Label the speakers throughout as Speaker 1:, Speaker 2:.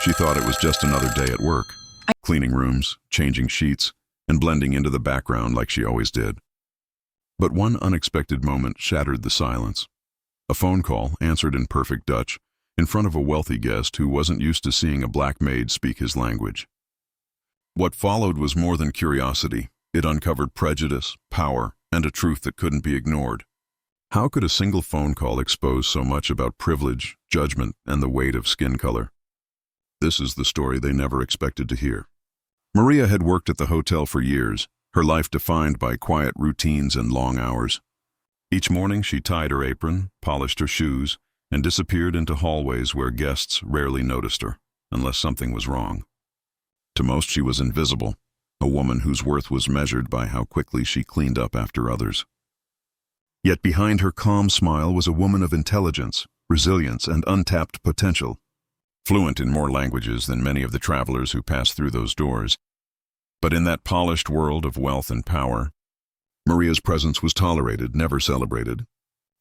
Speaker 1: She thought it was just another day at work, cleaning rooms, changing sheets, and blending into the background like she always did. But one unexpected moment shattered the silence. A phone call, answered in perfect Dutch, in front of a wealthy guest who wasn't used to seeing a black maid speak his language. What followed was more than curiosity. It uncovered prejudice, power, and a truth that couldn't be ignored. How could a single phone call expose so much about privilege, judgment, and the weight of skin color? This is the story they never expected to hear. Maria had worked at the hotel for years, her life defined by quiet routines and long hours. Each morning she tied her apron, polished her shoes, and disappeared into hallways where guests rarely noticed her, unless something was wrong. To most she was invisible, a woman whose worth was measured by how quickly she cleaned up after others. Yet behind her calm smile was a woman of intelligence, resilience, and untapped potential. Fluent in more languages than many of the travelers who passed through those doors. But in that polished world of wealth and power, Maria's presence was tolerated, never celebrated.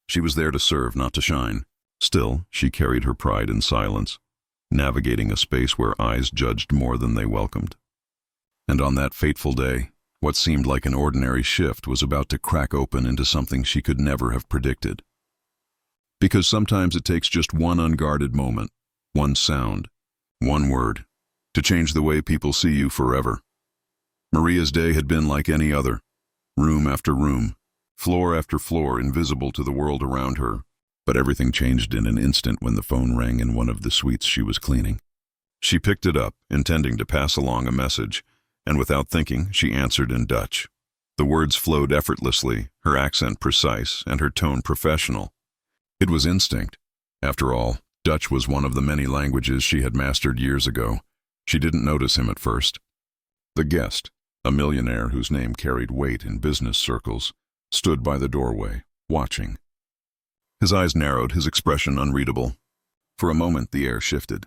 Speaker 1: She was there to serve, not to shine. Still, she carried her pride in silence, navigating a space where eyes judged more than they welcomed. And on that fateful day, what seemed like an ordinary shift was about to crack open into something she could never have predicted. Because sometimes it takes just one unguarded moment, one sound, one word, to change the way people see you forever. Maria's day had been like any other, room after room, floor after floor, invisible to the world around her. But everything changed in an instant when the phone rang in one of the suites she was cleaning. She picked it up, intending to pass along a message, and without thinking, she answered in Dutch. The words flowed effortlessly, her accent precise, and her tone professional. It was instinct. After all, Dutch was one of the many languages she had mastered years ago. She didn't notice him at first. The guest, a millionaire whose name carried weight in business circles, stood by the doorway, watching. His eyes narrowed, his expression unreadable. For a moment, the air shifted.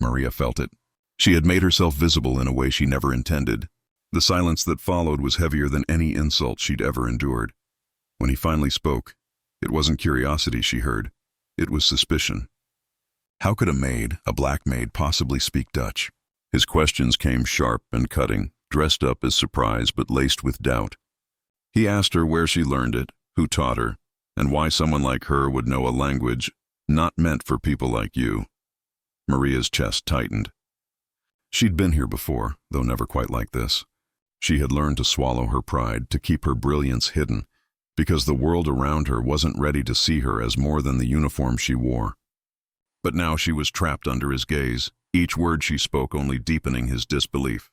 Speaker 1: Maria felt it. She had made herself visible in a way she never intended. The silence that followed was heavier than any insult she'd ever endured. When he finally spoke, it wasn't curiosity she heard. It was suspicion. How could a maid, a black maid, possibly speak Dutch? His questions came sharp and cutting, dressed up as surprise but laced with doubt. He asked her where she learned it, who taught her, and why someone like her would know a language not meant for people like you. Maria's chest tightened. She'd been here before, though never quite like this. She had learned to swallow her pride, to keep her brilliance hidden, because the world around her wasn't ready to see her as more than the uniform she wore. But now she was trapped under his gaze, each word she spoke only deepening his disbelief.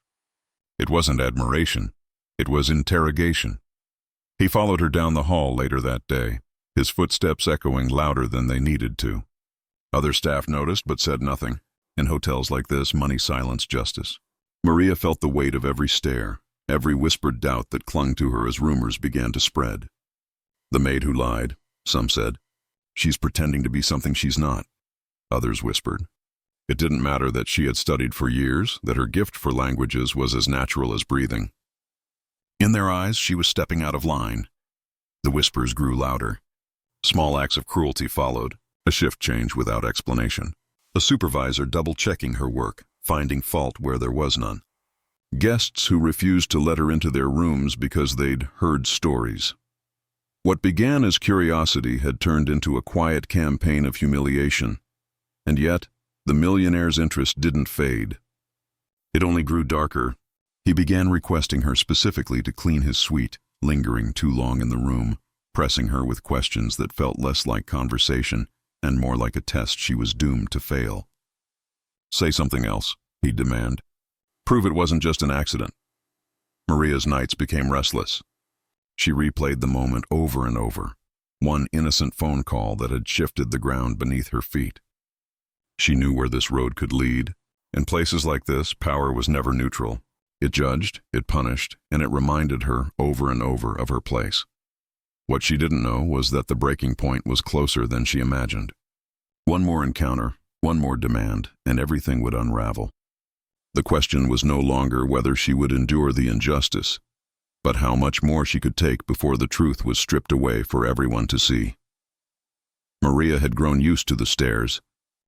Speaker 1: It wasn't admiration, it was interrogation. He followed her down the hall later that day, his footsteps echoing louder than they needed to. Other staff noticed but said nothing. In hotels like this, money silenced justice. Maria felt the weight of every stare, every whispered doubt that clung to her as rumors began to spread. The maid who lied, some said. She's pretending to be something she's not. Others whispered. It didn't matter that she had studied for years, that her gift for languages was as natural as breathing. In their eyes, she was stepping out of line. The whispers grew louder. Small acts of cruelty followed, a shift change without explanation. A supervisor double-checking her work, finding fault where there was none. Guests who refused to let her into their rooms because they'd heard stories. What began as curiosity had turned into a quiet campaign of humiliation. And yet, the millionaire's interest didn't fade. It only grew darker. He began requesting her specifically to clean his suite, lingering too long in the room, pressing her with questions that felt less like conversation and more like a test she was doomed to fail. Say something else, he'd demand. Prove it wasn't just an accident. Maria's nights became restless. She replayed the moment over and over, one innocent phone call that had shifted the ground beneath her feet. She knew where this road could lead. In places like this, power was never neutral. It judged, it punished, and it reminded her over and over of her place. What she didn't know was that the breaking point was closer than she imagined. One more encounter, one more demand, and everything would unravel. The question was no longer whether she would endure the injustice, but how much more she could take before the truth was stripped away for everyone to see. Maria had grown used to the stares,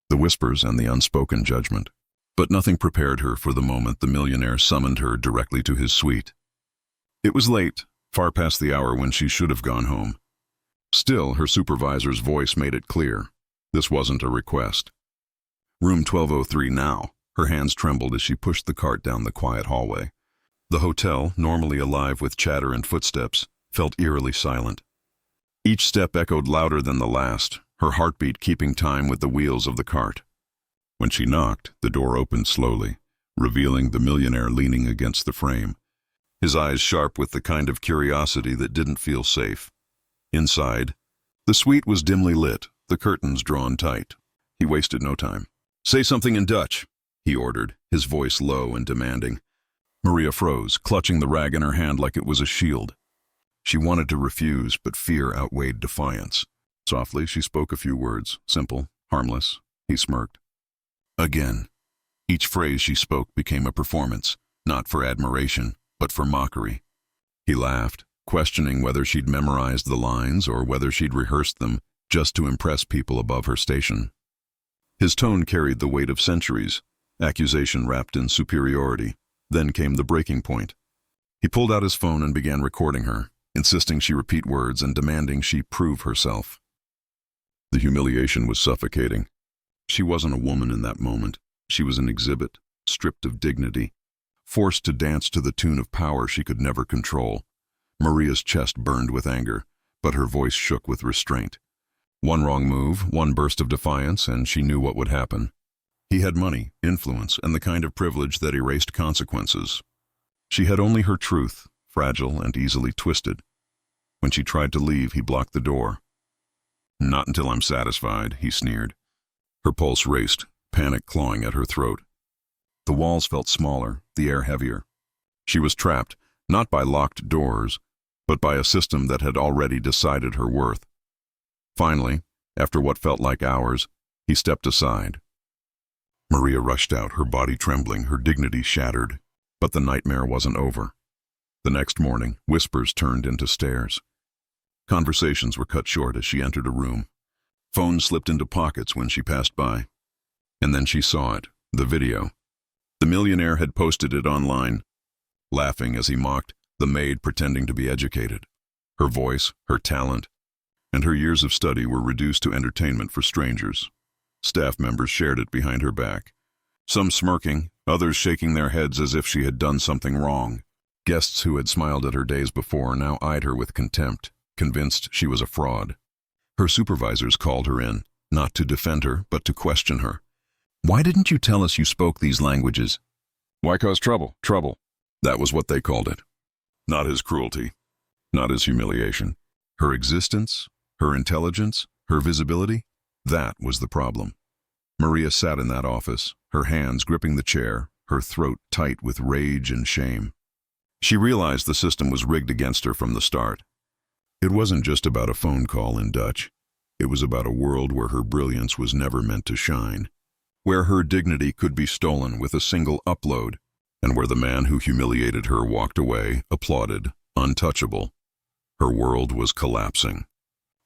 Speaker 1: the whispers, and the unspoken judgment. But nothing prepared her for the moment the millionaire summoned her directly to his suite. It was late, far past the hour when she should have gone home. Still, her supervisor's voice made it clear. This wasn't a request. Room 1203 now. Her hands trembled as she pushed the cart down the quiet hallway. The hotel, normally alive with chatter and footsteps, felt eerily silent. Each step echoed louder than the last, her heartbeat keeping time with the wheels of the cart. When she knocked, the door opened slowly, revealing the millionaire leaning against the frame, his eyes sharp with the kind of curiosity that didn't feel safe. Inside, the suite was dimly lit, the curtains drawn tight. He wasted no time. "Say something in Dutch," he ordered, his voice low and demanding. Maria froze, clutching the rag in her hand like it was a shield. She wanted to refuse, but fear outweighed defiance. Softly, she spoke a few words, simple, harmless. He smirked. Again. Each phrase she spoke became a performance, not for admiration, but for mockery. He laughed, questioning whether she'd memorized the lines or whether she'd rehearsed them just to impress people above her station. His tone carried the weight of centuries, accusation wrapped in superiority. Then came the breaking point. He pulled out his phone and began recording her, insisting she repeat words and demanding she prove herself. The humiliation was suffocating. She wasn't a woman in that moment. She was an exhibit, stripped of dignity, forced to dance to the tune of power she could never control. Maria's chest burned with anger, but her voice shook with restraint. One wrong move, one burst of defiance, and she knew what would happen. He had money, influence, and the kind of privilege that erased consequences. She had only her truth, fragile and easily twisted. When she tried to leave, he blocked the door. "Not until I'm satisfied," he sneered. Her pulse raced, panic clawing at her throat. The walls felt smaller, the air heavier. She was trapped, not by locked doors, but by a system that had already decided her worth. Finally, after what felt like hours, he stepped aside. Maria rushed out, her body trembling, her dignity shattered. But the nightmare wasn't over. The next morning, whispers turned into stares. Conversations were cut short as she entered a room. Phones slipped into pockets when she passed by. And then she saw it, the video. The millionaire had posted it online, laughing as he mocked the maid pretending to be educated. Her voice, her talent, and her years of study were reduced to entertainment for strangers. Staff members shared it behind her back, some smirking, others shaking their heads as if she had done something wrong. Guests who had smiled at her days before now eyed her with contempt, convinced she was a fraud. Her supervisors called her in, not to defend her, but to question her. "Why didn't you tell us you spoke these languages?" "Why cause trouble? Trouble." That was what they called it. Not his cruelty, not his humiliation. Her existence, her intelligence, her visibility, that was the problem. Maria sat in that office, her hands gripping the chair, her throat tight with rage and shame. She realized the system was rigged against her from the start. It wasn't just about a phone call in Dutch. It was about a world where her brilliance was never meant to shine, where her dignity could be stolen with a single upload, and where the man who humiliated her walked away, applauded, untouchable. Her world was collapsing.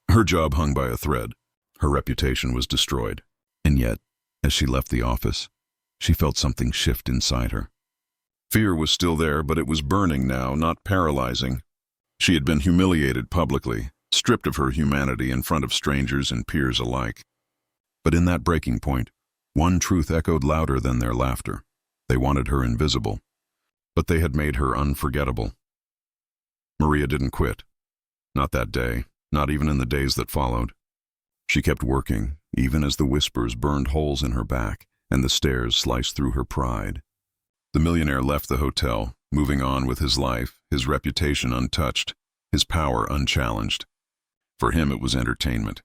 Speaker 1: Her job hung by a thread. Her reputation was destroyed. And yet, as she left the office, she felt something shift inside her. Fear was still there, but it was burning now, not paralyzing. She had been humiliated publicly, stripped of her humanity in front of strangers and peers alike. But in that breaking point, one truth echoed louder than their laughter. They wanted her invisible, but they had made her unforgettable. Maria didn't quit. Not that day, not even in the days that followed. She kept working, even as the whispers burned holes in her back and the stares sliced through her pride. The millionaire left the hotel, moving on with his life, his reputation untouched, his power unchallenged. For him it was entertainment.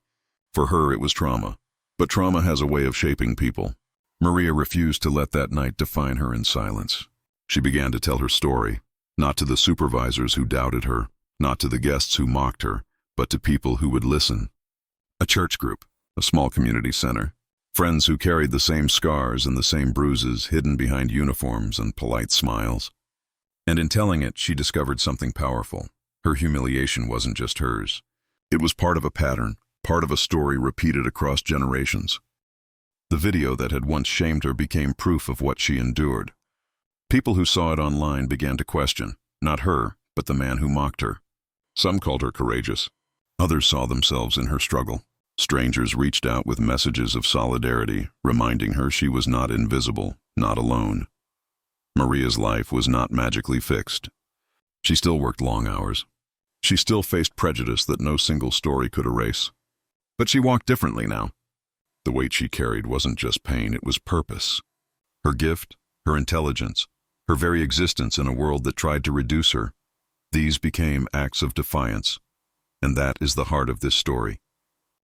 Speaker 1: For her it was trauma. But trauma has a way of shaping people. Maria refused to let that night define her in silence. She began to tell her story, not to the supervisors who doubted her, not to the guests who mocked her, but to people who would listen. A church group, a small community center, friends who carried the same scars and the same bruises hidden behind uniforms and polite smiles. And in telling it, she discovered something powerful. Her humiliation wasn't just hers. It was part of a pattern, part of a story repeated across generations. The video that had once shamed her became proof of what she endured. People who saw it online began to question, not her, but the man who mocked her. Some called her courageous. Others saw themselves in her struggle. Strangers reached out with messages of solidarity, reminding her she was not invisible, not alone. Maria's life was not magically fixed. She still worked long hours. She still faced prejudice that no single story could erase. But she walked differently now. The weight she carried wasn't just pain, it was purpose. Her gift, her intelligence, her very existence in a world that tried to reduce her. These became acts of defiance. And that is the heart of this story.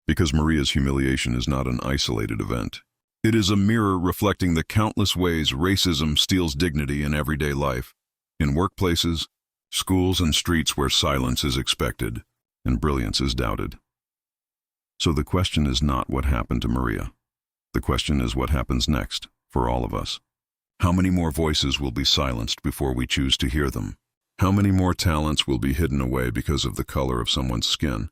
Speaker 1: Because Maria's humiliation is not an isolated event. It is a mirror reflecting the countless ways racism steals dignity in everyday life, in workplaces, schools, and streets where silence is expected and brilliance is doubted. So the question is not what happened to Maria. The question is what happens next for all of us. How many more voices will be silenced before we choose to hear them? How many more talents will be hidden away because of the color of someone's skin?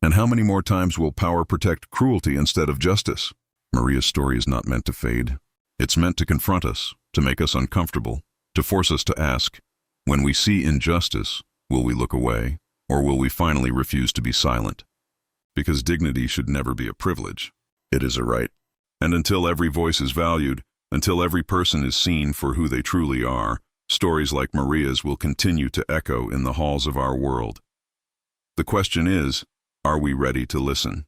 Speaker 1: And how many more times will power protect cruelty instead of justice? Maria's story is not meant to fade. It's meant to confront us, to make us uncomfortable, to force us to ask, when we see injustice, will we look away, or will we finally refuse to be silent? Because dignity should never be a privilege. It is a right. And until every voice is valued, until every person is seen for who they truly are, stories like Maria's will continue to echo in the halls of our world. The question is, are we ready to listen?